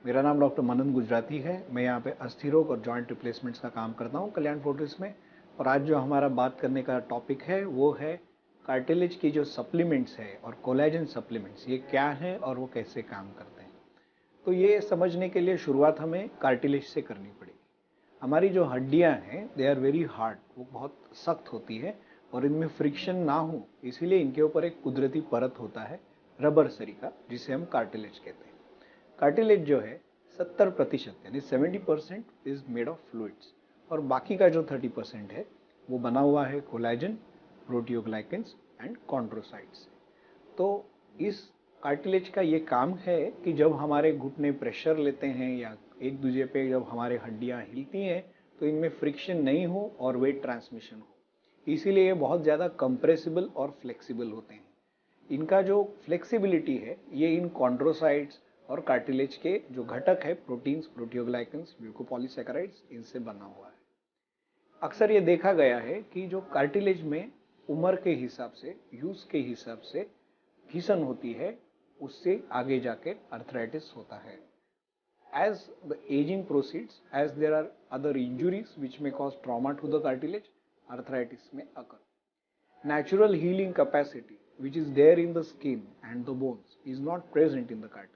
मेरा नाम डॉक्टर मनन गुजराती है। मैं यहाँ पे अस्थि रोग और जॉइंट रिप्लेसमेंट्स का काम करता हूँ कल्याण फोर्टिस में। और आज जो हमारा बात करने का टॉपिक है वो है कार्टिलेज की जो सप्लीमेंट्स है और कोलेजन सप्लीमेंट्स, ये क्या है और वो कैसे काम करते हैं। तो ये समझने के लिए शुरुआत हमें कार्टिलेज से करनी पड़ेगी। हमारी जो हड्डियाँ हैं दे आर वेरी हार्ड, वो बहुत सख्त होती है और इनमें फ्रिक्शन ना हो इसीलिए इनके ऊपर एक कुदरती परत होता है रबर सरी का, जिसे हम कार्टिलेज कहते हैं। कार्टिलेज जो है 70% यानी 70% इज मेड ऑफ फ्लूइड्स और बाकी का जो 30% है वो बना हुआ है कोलेजन, प्रोटियोग्लाइकेंस एंड कॉन्ड्रोसाइट्स। तो इस कार्टिलेज का ये काम है कि जब हमारे घुटने प्रेशर लेते हैं या एक दूसरे पे जब हमारे हड्डियां हिलती हैं तो इनमें फ्रिक्शन नहीं हो और वेट ट्रांसमिशन हो, इसीलिए ये बहुत ज़्यादा कंप्रेसिबल और फ्लेक्सिबल होते हैं। इनका जो फ्लेक्सिबिलिटी है ये इन कॉन्ड्रोसाइट्स और कार्टिलेज के जो घटक है प्रोटीन्स, प्रोटियोग्लाइकेंस, म्यूकोपॉलीसैकेराइड्स, इनसे बना हुआ है। अक्सर ये देखा गया है कि जो कार्टिलेज में उम्र के हिसाब से, यूज के हिसाब से घिसन होती है, उससे आगे जाके अर्थराइटिस होता है। As the aging proceeds, as there are other injuries which may cause trauma to the cartilage, arthritis may occur. Natural healing capacity which is there in the skin and the bones is not present in the cartilage.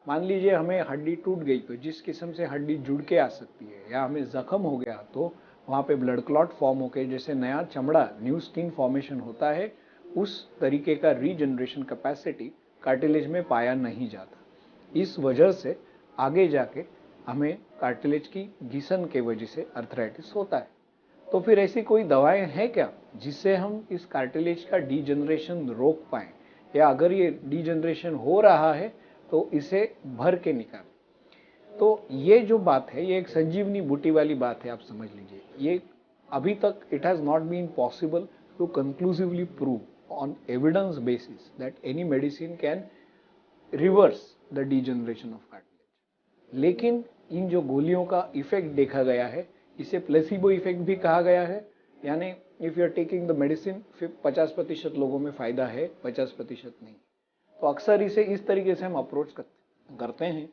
मान लीजिए हमें हड्डी टूट गई तो जिस किस्म से हड्डी जुड़ के आ सकती है, या हमें जख्म हो गया तो वहां पे ब्लड क्लॉट फॉर्म होकर जैसे नया चमड़ा, न्यू स्किन फॉर्मेशन होता है, उस तरीके का रीजनरेशन कैपेसिटी कार्टिलेज में पाया नहीं जाता। इस वजह से आगे जाके हमें कार्टिलेज की घिसन के वजह से अर्थराइटिस होता है। तो फिर ऐसी कोई दवाएं हैं क्या जिससे हम इस कार्टिलेज का डीजनरेशन रोक पाएं, या अगर ये डीजनरेशन हो रहा है तो इसे भर के निकालें। तो ये जो बात है ये एक संजीवनी बूटी वाली बात है, आप समझ लीजिए। ये अभी तक it has not been possible to conclusively prove on evidence basis that any medicine can reverse the degeneration of cartilage. लेकिन इन जो गोलियों का इफेक्ट देखा गया है, इसे प्लेसिबो इफेक्ट भी कहा गया है। यानी if you are taking the medicine, फिर 50% लोगों में फायदा है, 50% नहीं। तो अक्सर इसे इस तरीके से हम अप्रोच करते हैं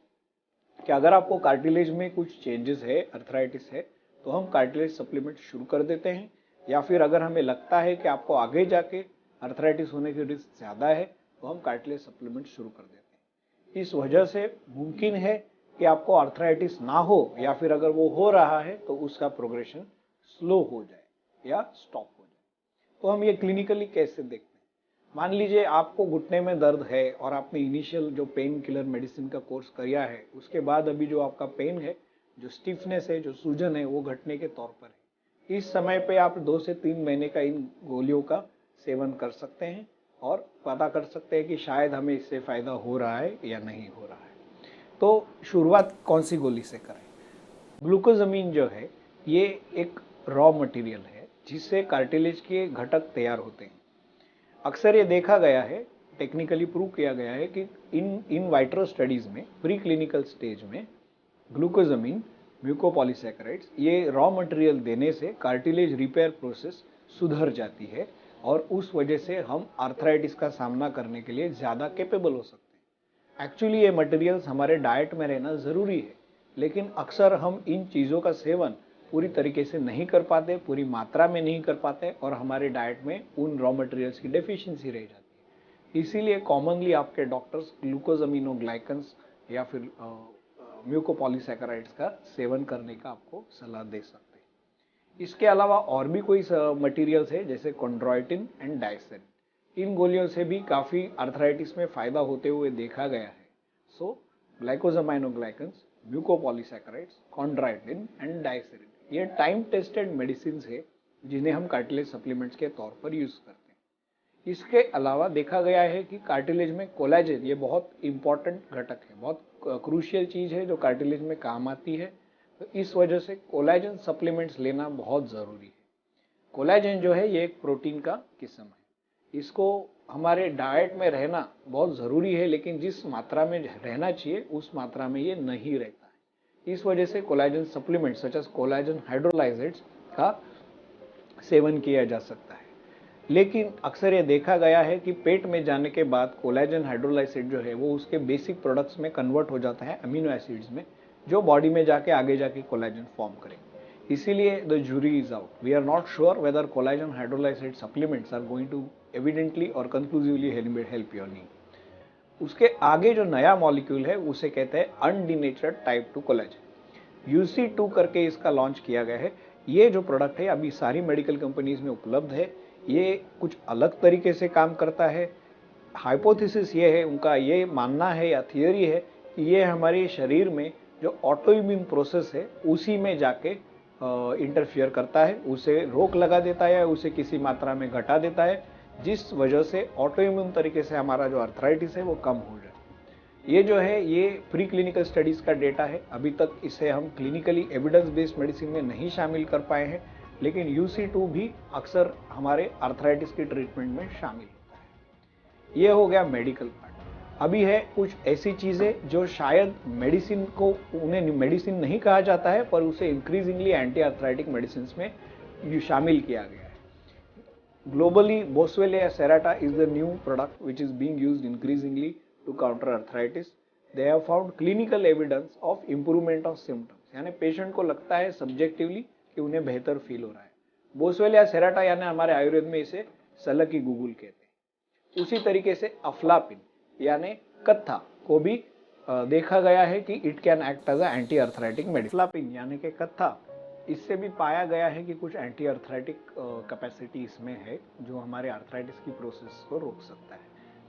कि अगर आपको कार्टिलेज में कुछ चेंजेस है, अर्थराइटिस है, तो हम कार्टिलेज सप्लीमेंट शुरू कर देते हैं। या फिर अगर हमें लगता है कि आपको आगे जाके अर्थराइटिस होने की रिस्क ज़्यादा है तो हम कार्टिलेज सप्लीमेंट शुरू कर देते हैं। इस वजह से मुमकिन है कि आपको अर्थराइटिस ना हो, या फिर अगर वो हो रहा है तो उसका प्रोग्रेशन स्लो हो जाए या स्टॉप हो जाए। तो हम ये क्लिनिकली कैसे देखते हैं? मान लीजिए आपको घुटने में दर्द है और आपने इनिशियल जो पेन किलर मेडिसिन का कोर्स किया है, उसके बाद अभी जो आपका पेन है, जो स्टिफनेस है, जो सूजन है, वो घटने के तौर पर है। इस समय पे आप 2 से 3 महीने का इन गोलियों का सेवन कर सकते हैं और पता कर सकते हैं कि शायद हमें इससे फायदा हो रहा है या नहीं हो रहा है। तो शुरुआत कौन सी गोली से करें? ग्लूकोजामिन जो है ये एक रॉ मटेरियल है जिससे कार्टिलेज के घटक तैयार होते हैं। अक्सर ये देखा गया है, टेक्निकली प्रूव किया गया है कि इन वाइट्रो स्टडीज में, प्री क्लिनिकल स्टेज में, ग्लूकोजामिन, म्यूकोपॉलीसैकेराइड्स, ये रॉ मटेरियल देने से कार्टिलेज रिपेयर प्रोसेस सुधर जाती है और उस वजह से हम आर्थराइटिस का सामना करने के लिए ज़्यादा कैपेबल हो सकते हैं। एक्चुअली ये मटेरियल्स हमारे डाइट में रहना ज़रूरी है, लेकिन अक्सर हम इन चीज़ों का सेवन पूरी तरीके से नहीं कर पाते, पूरी मात्रा में नहीं कर पाते और हमारे डाइट में उन रॉ मटेरियल्स की डेफिशिएंसी रह जाती है। इसीलिए कॉमनली आपके डॉक्टर्स ग्लूकोजामिनोग्लाइकेंस या फिर म्यूकोपॉलीसैकेराइड्स का सेवन करने का आपको सलाह दे सकते हैं। इसके अलावा और भी कोई मटेरियल्स है जैसे कॉन्ड्रोइटिन एंड डाइसेरिन। इन गोलियों से भी काफ़ी अर्थराइटिस में फायदा होते हुए देखा गया है। सो ग्लाइकोजामाइनोग्लाइकेंस, म्यूकोपॉलीसैकेराइड्स, कॉन्ड्रोइटिन एंड डाइसेरिन, ये टाइम टेस्टेड मेडिसिन है जिन्हें हम कार्टिलेज सप्लीमेंट्स के तौर पर यूज करते हैं। इसके अलावा देखा गया है कि कार्टिलेज में कोलेजन ये बहुत इंपॉर्टेंट घटक है, बहुत क्रूशियल चीज है जो कार्टिलेज में काम आती है। तो इस वजह से कोलेजन सप्लीमेंट्स लेना बहुत जरूरी है। कोलेजन जो है ये एक प्रोटीन का किस्म है, इसको हमारे डाइट में रहना बहुत ज़रूरी है, लेकिन जिस मात्रा में रहना चाहिए उस मात्रा में ये नहीं रहता है। इस वजह से collagen supplements such as collagen hydrolysates का सेवन किया जा सकता है। लेकिन अक्सर ये देखा गया है कि पेट में जाने के बाद कोलेजन हाइड्रोलाइसिस जो है वो उसके बेसिक प्रोडक्ट्स में कन्वर्ट हो जाता है अमीनो एसिड्स में, जो बॉडी में जाके आगे जाके कोलेजन फॉर्म करेंगे। इसीलिए the jury is out. We are not sure whether collagen hydrolysis supplements are going to evidently और कंक्लूसिवली हेल्प योर नी। उसके आगे जो नया मॉलिक्यूल है उसे कहते हैं अनडिनेचर्ड टाइप 2 कोलेजन, UC2 करके इसका लॉन्च किया गया है। ये जो प्रोडक्ट है अभी सारी मेडिकल कंपनीज में उपलब्ध है। ये कुछ अलग तरीके से काम करता है। हाइपोथेसिस ये है, उनका ये मानना है या थियोरी है कि ये हमारे शरीर में जो ऑटो इम्यून प्रोसेस है उसी में जाके इंटरफियर करता है, उसे रोक लगा देता है, उसे किसी मात्रा में घटा देता है, जिस वजह से ऑटो इम्यून तरीके से हमारा जो आर्थराइटिस है वो कम हो जाए। ये जो है ये प्री क्लिनिकल स्टडीज का डेटा है। अभी तक इसे हम क्लिनिकली एविडेंस बेस्ड मेडिसिन में नहीं शामिल कर पाए हैं, लेकिन UC2 भी अक्सर हमारे आर्थराइटिस की ट्रीटमेंट में शामिल होता है। ये हो गया मेडिकल पार्ट। अभी है कुछ ऐसी चीजें जो शायद मेडिसिन को, उन्हें मेडिसिन नहीं कहा जाता है, पर उसे इंक्रीजिंगली एंटी आर्थराइटिक मेडिसिन में शामिल किया गया है। Globally, Boswellia serrata is the new product which is being used increasingly to counter arthritis. They have found clinical evidence of improvement of symptoms. यानी पेशेंट को लगता है सब्जेक्टिवली कि उन्हें बेहतर फील हो रहा है। बोस्वेलिया सेराटा यानी हमारे आयुर्वेद में इसे सलक की गुगुल कहते हैं। उसी तरीके से अफ्लापिन यानी कत्था को भी देखा गया है कि it can act as anti arthritic medicine. Aflapin यानी कि कत्था, इससे भी पाया गया है कि कुछ एंटी आर्थराइटिक कैपेसिटी इसमें है जो हमारे आर्थराइटिस की प्रोसेस को रोक सकता है।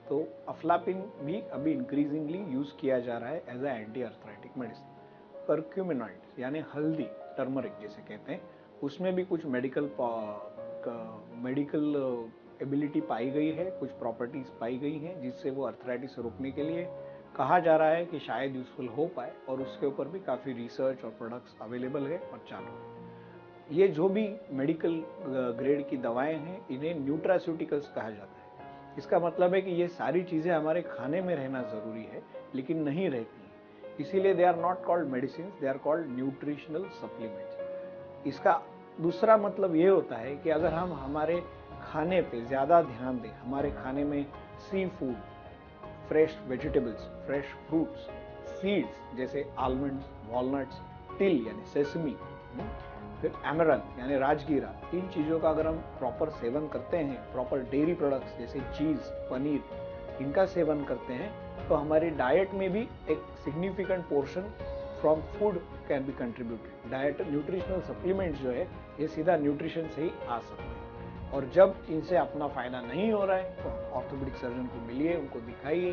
तो अफ्लापिन भी अभी इंक्रीजिंगली यूज किया जा रहा है as a anti arthritic medicine. Curcuminoid यानी हल्दी, टर्मरिक जिसे कहते हैं, उसमें भी कुछ मेडिकल एबिलिटी पाई गई है, कुछ प्रॉपर्टीज पाई गई हैं जिससे वो आर्थराइटिस रोकने के लिए कहा जा रहा है कि शायद यूजफुल हो पाए, और उसके ऊपर भी काफ़ी रिसर्च और प्रोडक्ट्स अवेलेबल है और चालू है। ये जो भी मेडिकल ग्रेड की दवाएं हैं इन्हें न्यूट्रास्यूटिकल्स कहा जाता है। इसका मतलब है कि ये सारी चीज़ें हमारे खाने में रहना ज़रूरी है, लेकिन नहीं रहती हैं, इसीलिए they are not called medicine, they are called nutritional supplements. इसका दूसरा मतलब ये होता है कि अगर हम हमारे खाने पे ज़्यादा ध्यान दें, हमारे खाने में sea food, fresh vegetables, fresh fruits, seeds जैसे आलमंड्स, वॉलनट्स, तिल यानी सेसमी, फिर एमरल्ड यानी राजगीरा, इन चीज़ों का अगर हम प्रॉपर सेवन करते हैं, प्रॉपर डेयरी प्रोडक्ट्स जैसे चीज़, पनीर, इनका सेवन करते हैं, तो हमारी डाइट में भी एक significant portion from food can be contributed. Diet nutritional supplements जो है ये सीधा न्यूट्रिशन से ही आ सकते हैं, और जब इनसे अपना फायदा नहीं हो रहा है तो ऑर्थोपेडिक सर्जन को मिलिए, उनको दिखाइए,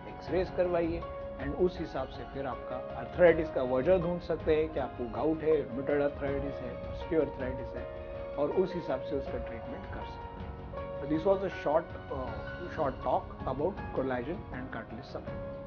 एक्सरेज करवाइए, एंड उस हिसाब से फिर आपका आर्थराइटिस का वजह ढूंढ सकते हैं कि आपको गाउट है, रूमेटॉइड आर्थराइटिस है, ऑस्टियोआर्थराइटिस है, और उस हिसाब से उसका ट्रीटमेंट कर सकते हैं। This was a short talk about collagen and cartilage supplement.